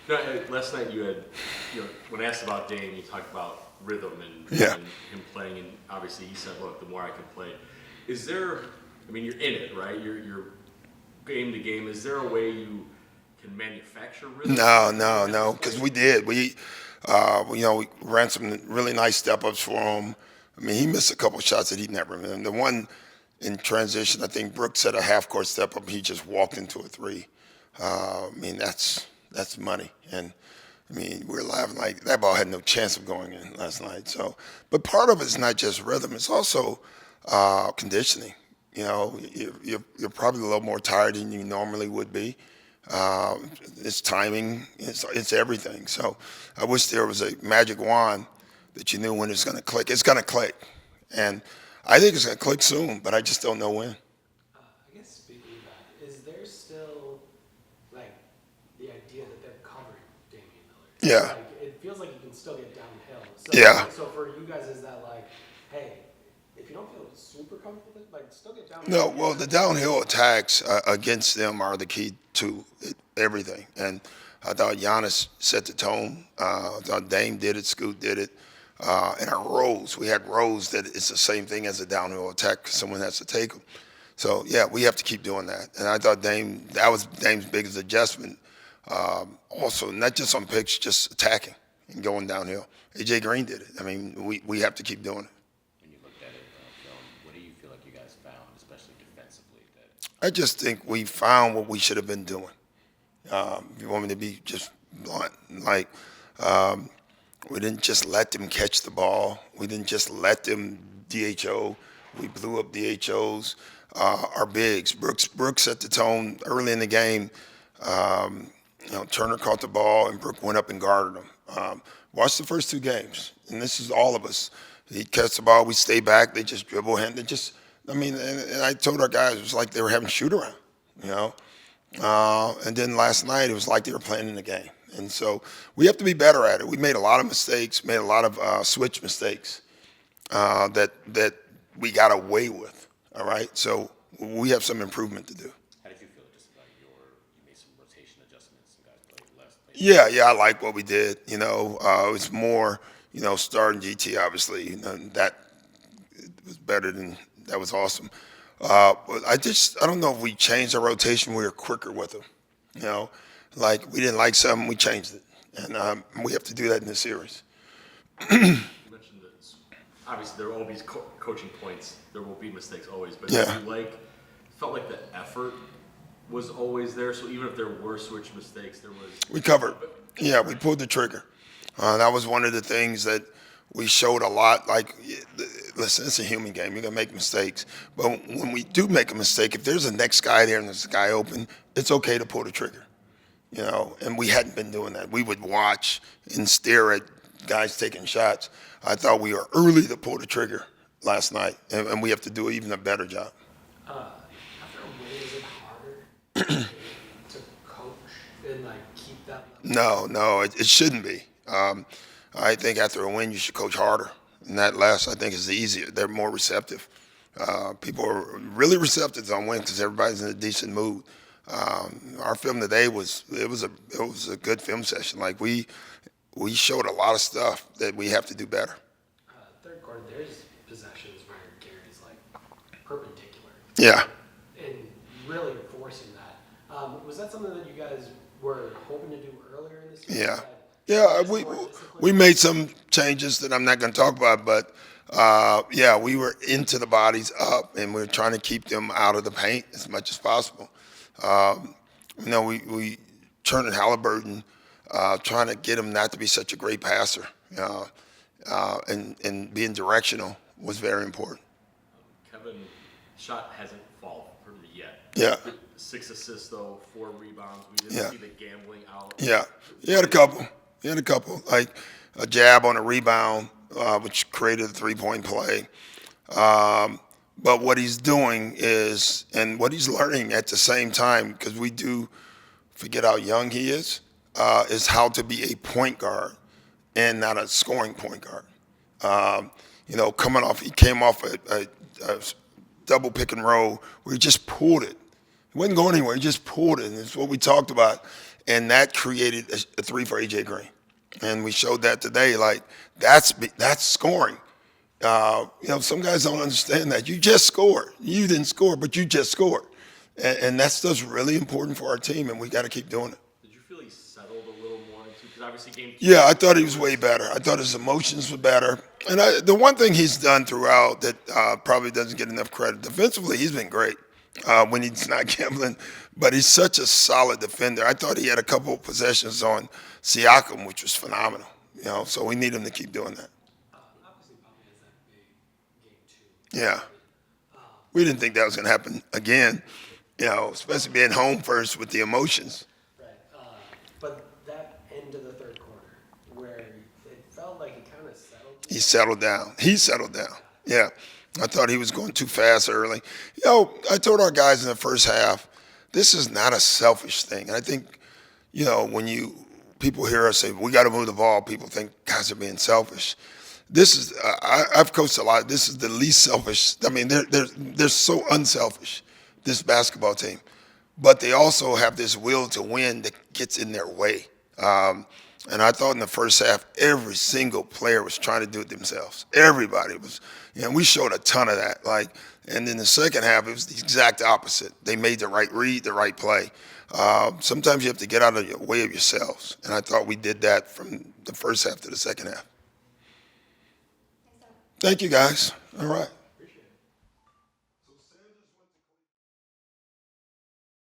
No, last night you had, when asked about Dame, you talked about rhythm Yeah. and him playing, and obviously he said, look, the more I can play. Is there, I mean, you're in it, right? You're game to game. Is there a way you can manufacture rhythm? No, because we did. We ran some really nice step ups for him. I mean, he missed a couple shots that he never missed. The one in transition, I think Brooks had a half court step up. He just walked into a three. I mean, that's money. And I mean, we were laughing like that ball had no chance of going in last night. So, but part of it's not just rhythm; it's also conditioning. You're probably a little more tired than you normally would be. It's timing. It's everything. So I wish there was a magic wand that you knew when it's going to click. It's going to click, and I think it's going to click soon, but I just don't know when. I guess speaking of that, is there still like the idea that they're covering Damian Lillard? Yeah, Like it feels like you can still get downhill. yeah. So for you guys, is that like, hey, if you don't feel super comfortable with it, like still get downhill? No, well, the downhill attacks against them are the key to everything. And I thought Giannis set the tone. I thought Dame did it, Scoot did it. And our rolls, we had rolls that it's the same thing as a downhill attack 'cause someone has to take them. So, yeah, we have to keep doing that. And I thought that was Dame's biggest adjustment. Also, not just on picks, just attacking and going downhill. AJ Green did it. I mean, we have to keep doing it. When you looked at it on film, what do you feel like you guys found, especially defensively? I just think we found what we should have been doing. If you want me to be just blunt, like we didn't just let them catch the ball. We didn't just let them DHO. We blew up DHOs. Our bigs, Brooks set the tone early in the game. Turner caught the ball and Brooke went up and guarded him. Watch the first two games, and this is all of us. He catch the ball, we stay back. They just dribble him. And I told our guys it was like they were having shoot around, you know. And then last night it was like they were playing in the game. And so we have to be better at it. We made a lot of mistakes, made a lot of switch mistakes that we got away with. All right, so we have some improvement to do. How did you feel just about you made some rotation adjustments, and guys played less? Yeah, I like what we did. It's more, starting GT obviously. That was better than that was awesome. But I don't know if we changed our rotation. We were quicker with them. Like we didn't like something, we changed it, and we have to do that in this series. You mentioned that obviously there will always coaching points. There will be mistakes always, but Yeah. felt like the effort was always there. So even if there were switch mistakes, there was. We covered. Yeah, we pulled the trigger. That was one of the things that we showed a lot. Like, listen, it's a human game. You're gonna make mistakes, but when we do make a mistake, if there's a next guy there and there's a guy open, it's okay to pull the trigger. And we hadn't been doing that. We would watch and stare at guys taking shots. I thought we were early to pull the trigger last night, and we have to do even a better job. After a win, is it harder to coach and like keep that level? No, it shouldn't be. I think after a win, you should coach harder. And that last, I think, is easier. They're more receptive. People are really receptive on wins because everybody's in a decent mood. Our film today was a good film session. Like we showed a lot of stuff that we have to do better. Third quarter, there's possessions where Gary's like perpendicular Yeah, and really forcing that. Was that something that you guys were hoping to do earlier in the season? yeah, That yeah. just We more discipline? we made some changes that I'm not going to talk about, but yeah, we were into the bodies up, and we were trying to keep them out of the paint as much as possible. We Turner Halliburton, trying to get him not to be such a great passer, and being directional was very important. Kevin shot hasn't fallen for me yet. Yeah. 6 assists though, 4 rebounds. We didn't Yeah. see the gambling out. Yeah, he had a couple, like a jab on a rebound, which created a three-point play. But what he's doing is, and what he's learning at the same time, because we do forget how young he is how to be a point guard and not a scoring point guard. He came off a double pick and roll where he just pulled it. He wasn't going anywhere. He just pulled it, and it's what we talked about. and that created a three for AJ Green, and we showed that today. Like that's scoring. Some guys don't understand that. You just scored. You didn't score, but you just scored, and that stuff's really important for our team, and we got to keep doing it. Did you feel he settled a little more into, because obviously game 2. Yeah, I thought he was way better. I thought his emotions were better. And the one thing he's done throughout that probably doesn't get enough credit, defensively, he's been great when he's not gambling. But he's such a solid defender. I thought he had a couple of possessions on Siakam, which was phenomenal. So we need him to keep doing that. Obviously, probably has that big game 2. Yeah. We didn't think that was going to happen again, especially being home first with the emotions. Right. But that end of the third quarter, where it felt like he kind of settled. He settled down. Yeah. I thought he was going too fast early. I told our guys in the first half, this is not a selfish thing. And I think, when people hear us say, we got to move the ball, people think guys are being selfish. This is, I've coached a lot. This is the least selfish. I mean, they're so unselfish, this basketball team. But they also have this will to win that gets in their way. And I thought in the first half, every single player was trying to do it themselves. Everybody was, we showed a ton of that. And in the second half, it was the exact opposite. They made the right read, the right play. Sometimes you have to get out of the way of yourselves. And I thought we did that from the first half to the second half. Thank you, guys. All right.